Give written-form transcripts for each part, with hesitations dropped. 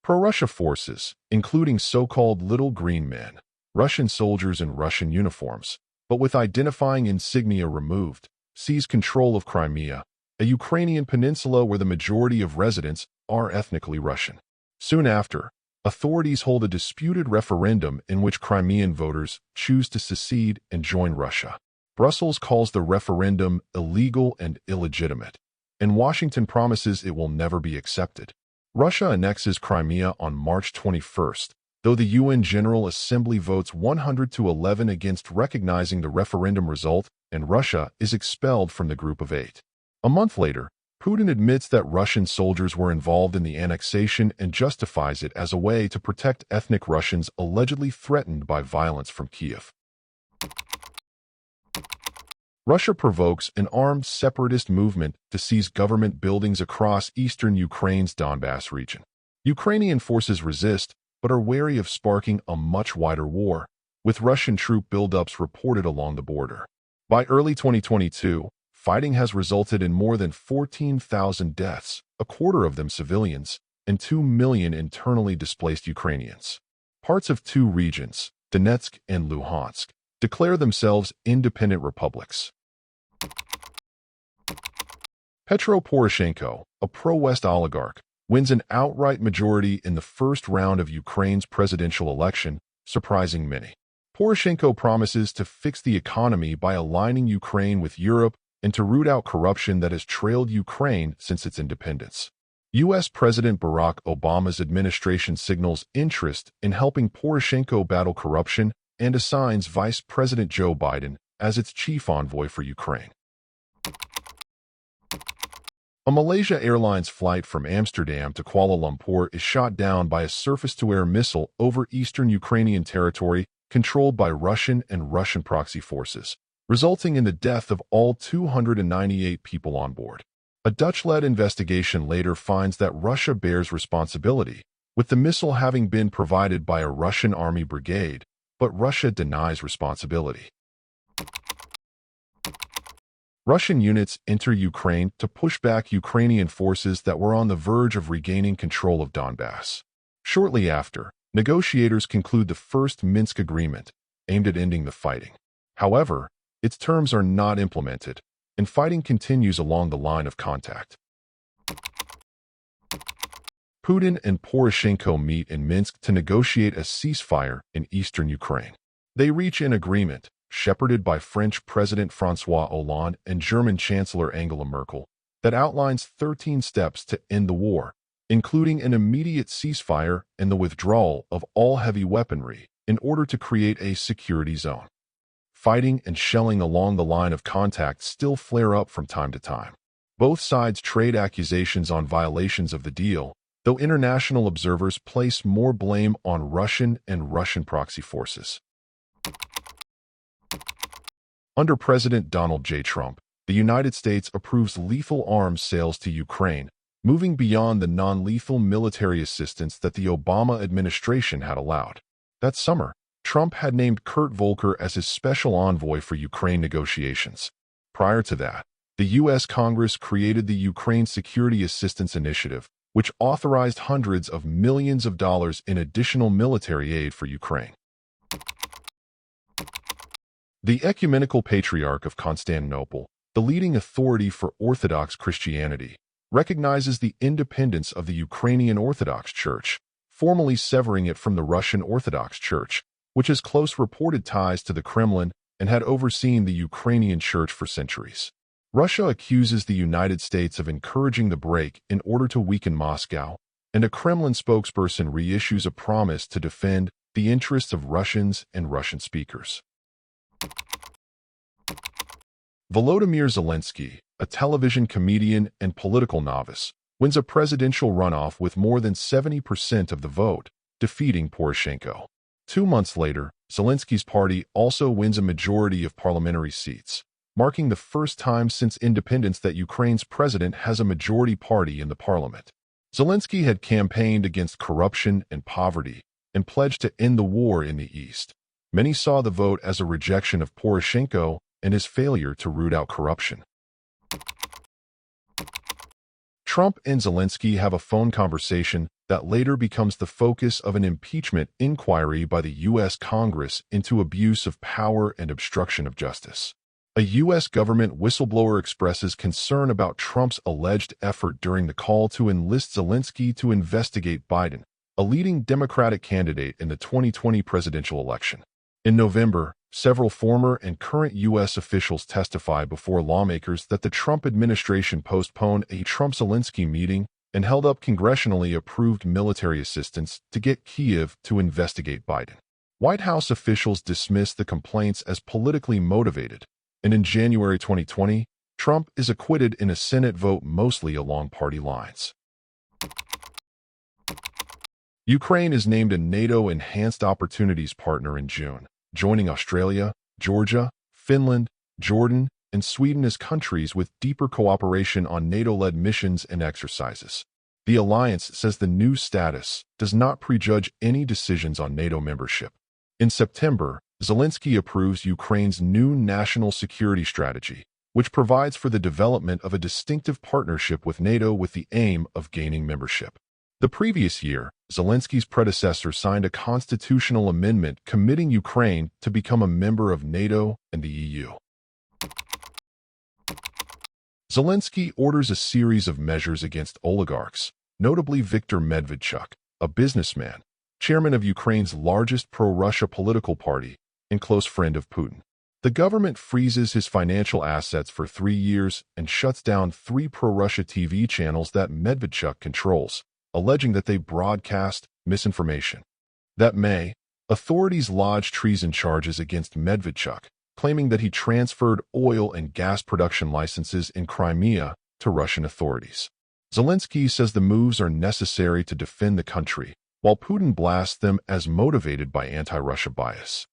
Pro-Russia forces, including so-called Little Green Men, Russian soldiers in Russian uniforms, but with identifying insignia removed, seized control of Crimea, a Ukrainian peninsula where the majority of residents are ethnically Russian. Soon after, authorities hold a disputed referendum in which Crimean voters choose to secede and join Russia. Brussels calls the referendum illegal and illegitimate, and Washington promises it will never be accepted. Russia annexes Crimea on March 21st, though the UN General Assembly votes 100-11 against recognizing the referendum result, and Russia is expelled from the Group of Eight. A month later, Putin admits that Russian soldiers were involved in the annexation and justifies it as a way to protect ethnic Russians allegedly threatened by violence from Kiev. Russia provokes an armed separatist movement to seize government buildings across eastern Ukraine's Donbass region. Ukrainian forces resist, but are wary of sparking a much wider war, with Russian troop buildups reported along the border. By early 2022, fighting has resulted in more than 14,000 deaths, a quarter of them civilians, and 2 million internally displaced Ukrainians. Parts of two regions, Donetsk and Luhansk, declare themselves independent republics. Petro Poroshenko, a pro-West oligarch, wins an outright majority in the first round of Ukraine's presidential election, surprising many. Poroshenko promises to fix the economy by aligning Ukraine with Europe and to root out corruption that has trailed Ukraine since its independence. U.S. President Barack Obama's administration signals interest in helping Poroshenko battle corruption and assigns Vice President Joe Biden as its chief envoy for Ukraine. A Malaysia Airlines flight from Amsterdam to Kuala Lumpur is shot down by a surface-to-air missile over eastern Ukrainian territory controlled by Russian and Russian proxy forces, resulting in the death of all 298 people on board. A Dutch-led investigation later finds that Russia bears responsibility, with the missile having been provided by a Russian army brigade, but Russia denies responsibility. Russian units enter Ukraine to push back Ukrainian forces that were on the verge of regaining control of Donbass. Shortly after, negotiators conclude the first Minsk agreement, aimed at ending the fighting. However, its terms are not implemented, and fighting continues along the line of contact. Putin and Poroshenko meet in Minsk to negotiate a ceasefire in eastern Ukraine. They reach an agreement, shepherded by French President François Hollande and German Chancellor Angela Merkel, that outlines 13 steps to end the war, including an immediate ceasefire and the withdrawal of all heavy weaponry in order to create a security zone. Fighting and shelling along the line of contact still flare up from time to time. Both sides trade accusations on violations of the deal, though international observers place more blame on Russian and Russian proxy forces. Under President Donald J. Trump, the United States approves lethal arms sales to Ukraine, moving beyond the non-lethal military assistance that the Obama administration had allowed. That summer, Trump had named Kurt Volker as his special envoy for Ukraine negotiations. Prior to that, the U.S. Congress created the Ukraine Security Assistance Initiative, which authorized hundreds of millions of dollars in additional military aid for Ukraine. The Ecumenical Patriarch of Constantinople, the leading authority for Orthodox Christianity, recognizes the independence of the Ukrainian Orthodox Church, formally severing it from the Russian Orthodox Church, which has close reported ties to the Kremlin and had overseen the Ukrainian Church for centuries. Russia accuses the United States of encouraging the break in order to weaken Moscow, and a Kremlin spokesperson reissues a promise to defend the interests of Russians and Russian speakers. Volodymyr Zelensky, a television comedian and political novice, wins a presidential runoff with more than 70% of the vote, defeating Poroshenko. 2 months later, Zelensky's party also wins a majority of parliamentary seats, marking the first time since independence that Ukraine's president has a majority party in the parliament. Zelensky had campaigned against corruption and poverty and pledged to end the war in the East. Many saw the vote as a rejection of Poroshenko and his failure to root out corruption. Trump and Zelensky have a phone conversation that later becomes the focus of an impeachment inquiry by the U.S. Congress into abuse of power and obstruction of justice. A U.S. government whistleblower expresses concern about Trump's alleged effort during the call to enlist Zelensky to investigate Biden, a leading Democratic candidate in the 2020 presidential election. In November, several former and current U.S. officials testified before lawmakers that the Trump administration postponed a Trump-Zelensky meeting and held up congressionally approved military assistance to get Kyiv to investigate Biden. White House officials dismissed the complaints as politically motivated, and in January 2020, Trump is acquitted in a Senate vote mostly along party lines. Ukraine is named a NATO Enhanced Opportunities Partner in June, joining Australia, Georgia, Finland, Jordan, and Sweden as countries with deeper cooperation on NATO-led missions and exercises. The alliance says the new status does not prejudge any decisions on NATO membership. In September, Zelensky approves Ukraine's new national security strategy, which provides for the development of a distinctive partnership with NATO with the aim of gaining membership. The previous year, Zelensky's predecessor signed a constitutional amendment committing Ukraine to become a member of NATO and the EU. Zelensky orders a series of measures against oligarchs, notably Viktor Medvedchuk, a businessman, chairman of Ukraine's largest pro-Russia political party, and close friend of Putin. The government freezes his financial assets for 3 years and shuts down 3 pro-Russia TV channels that Medvedchuk controls, alleging that they broadcast misinformation. That May, authorities lodged treason charges against Medvedchuk, claiming that he transferred oil and gas production licenses in Crimea to Russian authorities. Zelensky says the moves are necessary to defend the country, while Putin blasts them as motivated by anti-Russia bias.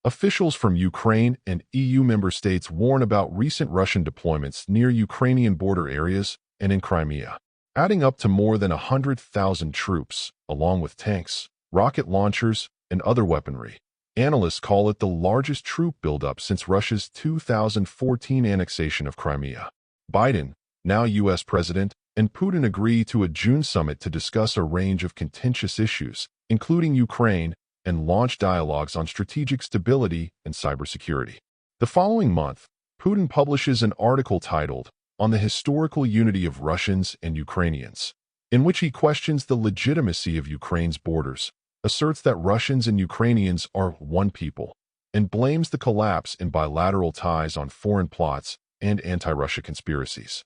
Officials from Ukraine and EU member states warn about recent Russian deployments near Ukrainian border areas and in Crimea, adding up to more than 100,000 troops, along with tanks, rocket launchers, and other weaponry. Analysts call it the largest troop buildup since Russia's 2014 annexation of Crimea. Biden, now U.S. president, and Putin agree to a June summit to discuss a range of contentious issues, including Ukraine, and launch dialogues on strategic stability and cybersecurity. The following month, Putin publishes an article titled "On the Historical Unity of Russians and Ukrainians," in which he questions the legitimacy of Ukraine's borders, asserts that Russians and Ukrainians are one people, and blames the collapse in bilateral ties on foreign plots and anti-Russia conspiracies.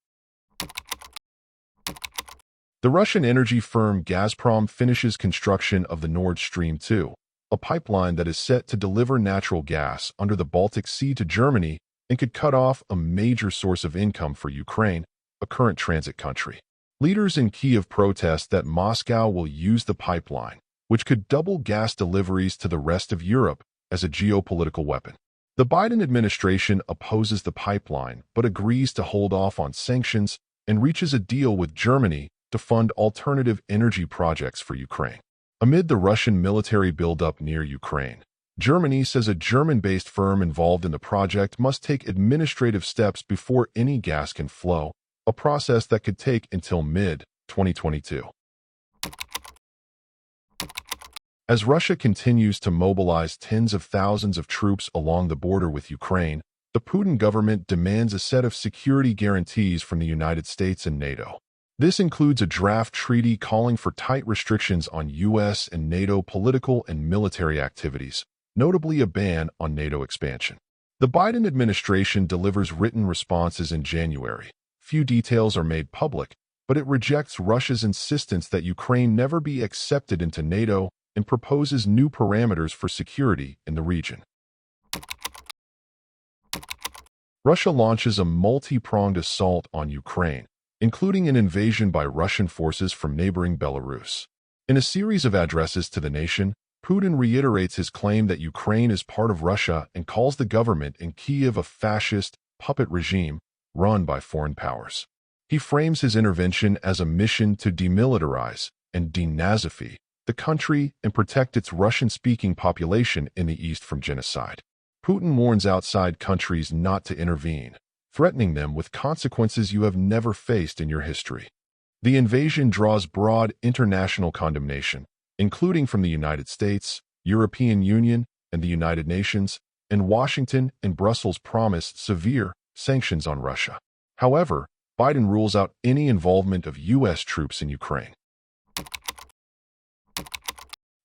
The Russian energy firm Gazprom finishes construction of the Nord Stream 2, a pipeline that is set to deliver natural gas under the Baltic Sea to Germany and could cut off a major source of income for Ukraine, a current transit country. Leaders in Kyiv protest that Moscow will use the pipeline, which could double gas deliveries to the rest of Europe, as a geopolitical weapon. The Biden administration opposes the pipeline but agrees to hold off on sanctions and reaches a deal with Germany to fund alternative energy projects for Ukraine. Amid the Russian military buildup near Ukraine, Germany says a German-based firm involved in the project must take administrative steps before any gas can flow, a process that could take until mid-2022. As Russia continues to mobilize tens of thousands of troops along the border with Ukraine, the Putin government demands a set of security guarantees from the United States and NATO. This includes a draft treaty calling for tight restrictions on U.S. and NATO political and military activities, notably a ban on NATO expansion. The Biden administration delivers written responses in January. Few details are made public, but it rejects Russia's insistence that Ukraine never be accepted into NATO and proposes new parameters for security in the region. Russia launches a multi-pronged assault on Ukraine, including an invasion by Russian forces from neighboring Belarus. In a series of addresses to the nation, Putin reiterates his claim that Ukraine is part of Russia and calls the government in Kyiv a fascist, puppet regime run by foreign powers. He frames his intervention as a mission to demilitarize and denazify the country and protect its Russian-speaking population in the east from genocide. Putin warns outside countries not to intervene, threatening them with consequences you have never faced in your history. The invasion draws broad international condemnation, including from the United States, European Union, and the United Nations, and Washington and Brussels promise severe sanctions on Russia. However, Biden rules out any involvement of U.S. troops in Ukraine.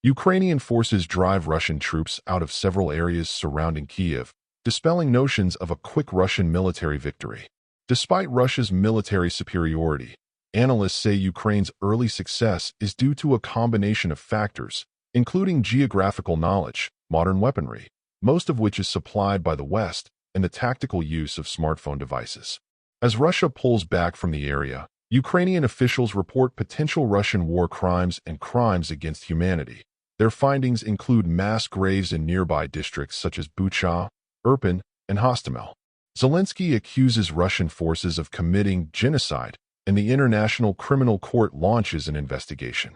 Ukrainian forces drive Russian troops out of several areas surrounding Kyiv, dispelling notions of a quick Russian military victory. Despite Russia's military superiority, analysts say Ukraine's early success is due to a combination of factors, including geographical knowledge, modern weaponry, most of which is supplied by the West, and the tactical use of smartphone devices. As Russia pulls back from the area, Ukrainian officials report potential Russian war crimes and crimes against humanity. Their findings include mass graves in nearby districts such as Bucha, Irpin, and Hostomel. Zelensky accuses Russian forces of committing genocide, and the International Criminal Court launches an investigation.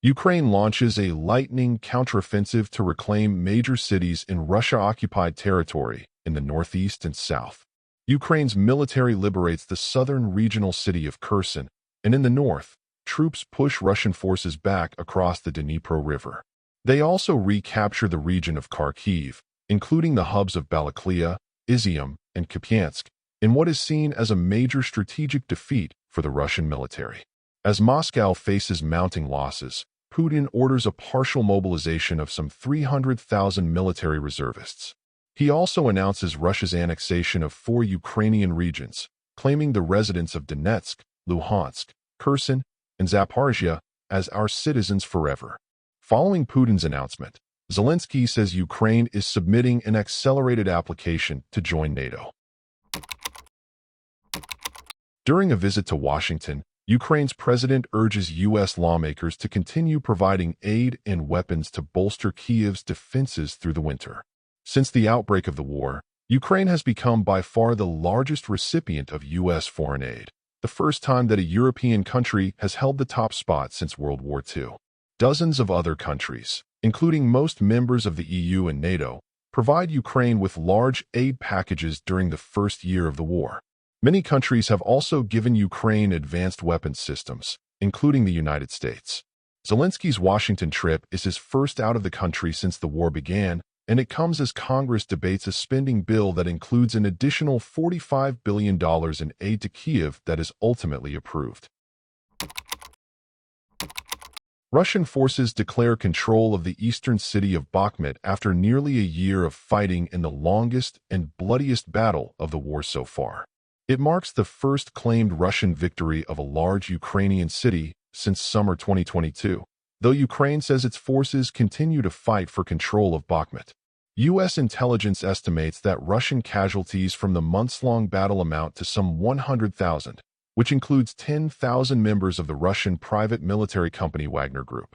Ukraine launches a lightning counteroffensive to reclaim major cities in Russia-occupied territory in the northeast and south. Ukraine's military liberates the southern regional city of Kherson, and in the north, troops push Russian forces back across the Dnipro River. They also recapture the region of Kharkiv, including the hubs of Balaklia, Izium, and Kupiansk, in what is seen as a major strategic defeat for the Russian military. As Moscow faces mounting losses, Putin orders a partial mobilization of some 300,000 military reservists. He also announces Russia's annexation of 4 Ukrainian regions, claiming the residents of Donetsk, Luhansk, Kherson, and Zaporizhia as our citizens forever. Following Putin's announcement, Zelensky says Ukraine is submitting an accelerated application to join NATO. During a visit to Washington, Ukraine's president urges U.S. lawmakers to continue providing aid and weapons to bolster Kyiv's defenses through the winter. Since the outbreak of the war, Ukraine has become by far the largest recipient of U.S. foreign aid, the first time that a European country has held the top spot since World War II. Dozens of other countries, including most members of the EU and NATO, provide Ukraine with large aid packages during the first year of the war. Many countries have also given Ukraine advanced weapons systems, including the United States. Zelensky's Washington trip is his first out of the country since the war began, and it comes as Congress debates a spending bill that includes an additional $45 billion in aid to Kyiv that is ultimately approved. Russian forces declare control of the eastern city of Bakhmut after nearly a year of fighting in the longest and bloodiest battle of the war so far. It marks the first claimed Russian victory of a large Ukrainian city since summer 2022, though Ukraine says its forces continue to fight for control of Bakhmut. U.S. intelligence estimates that Russian casualties from the months-long battle amount to some 100,000, which includes 10,000 members of the Russian private military company Wagner Group.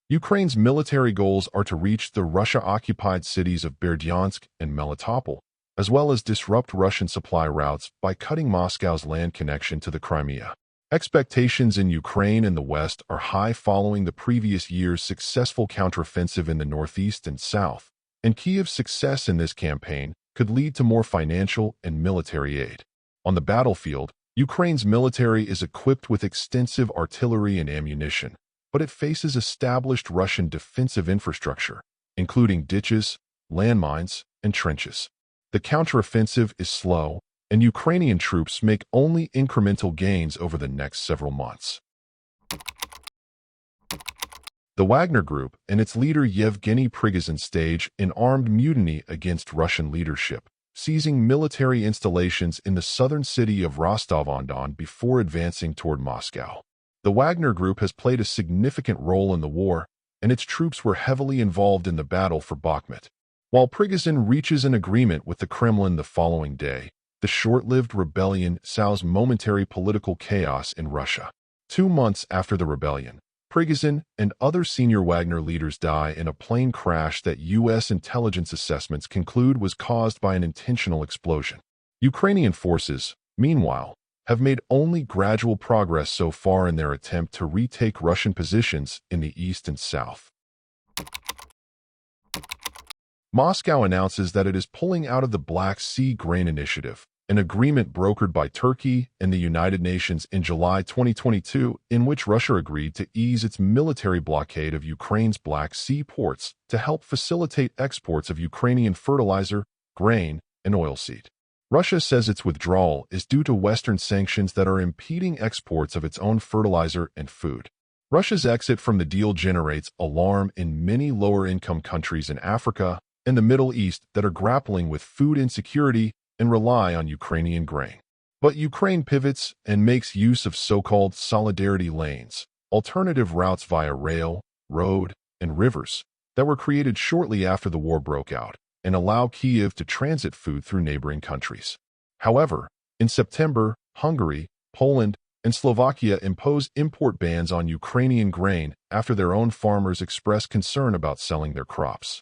Ukraine's military goals are to reach the Russia-occupied cities of Berdyansk and Melitopol, as well as disrupt Russian supply routes by cutting Moscow's land connection to the Crimea. Expectations in Ukraine and the West are high following the previous year's successful counteroffensive in the northeast and south, and Kyiv's success in this campaign could lead to more financial and military aid. On the battlefield, Ukraine's military is equipped with extensive artillery and ammunition, but it faces established Russian defensive infrastructure, including ditches, landmines, and trenches. The counteroffensive is slow, and Ukrainian troops make only incremental gains over the next several months. The Wagner Group and its leader Yevgeny Prigozhin stage an armed mutiny against Russian leadership, seizing military installations in the southern city of Rostov-on-Don before advancing toward Moscow. The Wagner Group has played a significant role in the war, and its troops were heavily involved in the battle for Bakhmut. While Prigozhin reaches an agreement with the Kremlin the following day, the short-lived rebellion sows momentary political chaos in Russia. 2 months after the rebellion, Prigozhin and other senior Wagner leaders die in a plane crash that U.S. intelligence assessments conclude was caused by an intentional explosion. Ukrainian forces, meanwhile, have made only gradual progress so far in their attempt to retake Russian positions in the east and south. Moscow announces that it is pulling out of the Black Sea Grain Initiative, an agreement brokered by Turkey and the United Nations in July 2022 in which Russia agreed to ease its military blockade of Ukraine's Black Sea ports to help facilitate exports of Ukrainian fertilizer, grain, and oilseed. Russia says its withdrawal is due to Western sanctions that are impeding exports of its own fertilizer and food. Russia's exit from the deal generates alarm in many lower-income countries in Africa and the Middle East that are grappling with food insecurity and rely on Ukrainian grain. But Ukraine pivots and makes use of so-called solidarity lanes, alternative routes via rail, road, and rivers that were created shortly after the war broke out and allow Kyiv to transit food through neighboring countries. However, in September, Hungary, Poland, and Slovakia imposed import bans on Ukrainian grain after their own farmers expressed concern about selling their crops.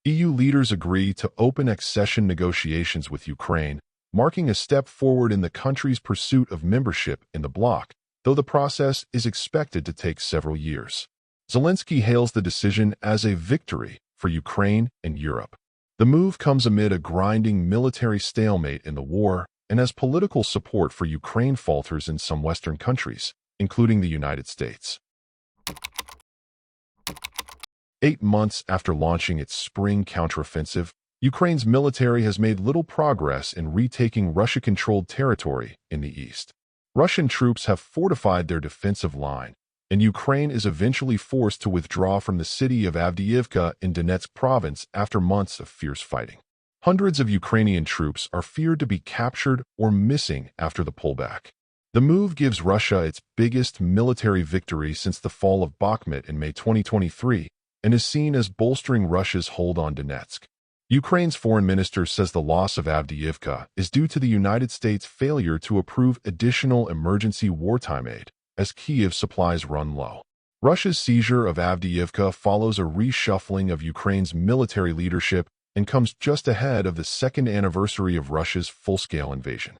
EU leaders agree to open accession negotiations with Ukraine, marking a step forward in the country's pursuit of membership in the bloc, though the process is expected to take several years. Zelensky hails the decision as a victory for Ukraine and Europe. The move comes amid a grinding military stalemate in the war and as political support for Ukraine falters in some Western countries, including the United States. 8 months after launching its spring counteroffensive, Ukraine's military has made little progress in retaking Russia-controlled territory in the east. Russian troops have fortified their defensive line, and Ukraine is eventually forced to withdraw from the city of Avdiivka in Donetsk province after months of fierce fighting. Hundreds of Ukrainian troops are feared to be captured or missing after the pullback. The move gives Russia its biggest military victory since the fall of Bakhmut in May 2023, and is seen as bolstering Russia's hold on Donetsk. Ukraine's foreign minister says the loss of Avdiivka is due to the United States' failure to approve additional emergency wartime aid, as Kyiv supplies run low. Russia's seizure of Avdiivka follows a reshuffling of Ukraine's military leadership and comes just ahead of the second anniversary of Russia's full-scale invasion.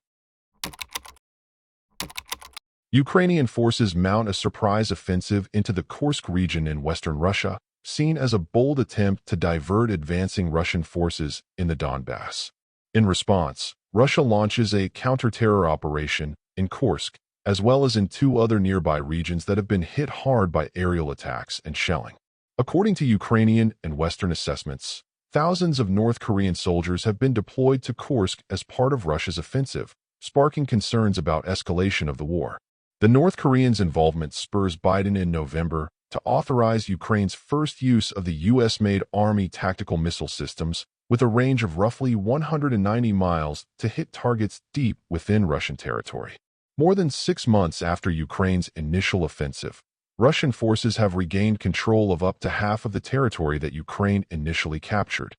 Ukrainian forces mount a surprise offensive into the Kursk region in western Russia, seen as a bold attempt to divert advancing Russian forces in the Donbass. In response, Russia launches a counter-terror operation in Kursk, as well as in 2 other nearby regions that have been hit hard by aerial attacks and shelling. According to Ukrainian and Western assessments, thousands of North Korean soldiers have been deployed to Kursk as part of Russia's offensive, sparking concerns about escalation of the war. The North Koreans' involvement spurs Biden in November to authorize Ukraine's first use of the U.S.-made Army tactical missile systems with a range of roughly 190 miles to hit targets deep within Russian territory. More than 6 months after Ukraine's initial offensive, Russian forces have regained control of up to half of the territory that Ukraine initially captured.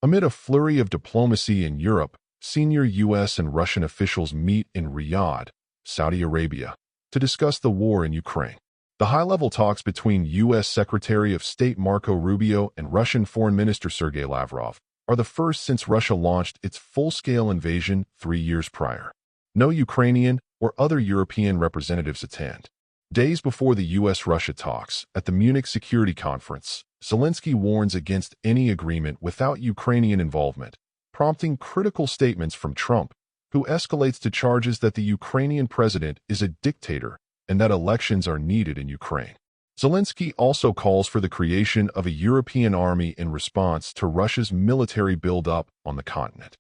Amid a flurry of diplomacy in Europe, senior U.S. and Russian officials meet in Riyadh, Saudi Arabia, to discuss the war in Ukraine. The high-level talks between U.S. Secretary of State Marco Rubio and Russian Foreign Minister Sergei Lavrov are the first since Russia launched its full-scale invasion 3 years prior. No Ukrainian or other European representatives attend. Days before the U.S.-Russia talks at the Munich Security Conference, Zelensky warns against any agreement without Ukrainian involvement, prompting critical statements from Trump, who escalates to charges that the Ukrainian president is a dictator and that elections are needed in Ukraine. Zelensky also calls for the creation of a European army in response to Russia's military buildup on the continent.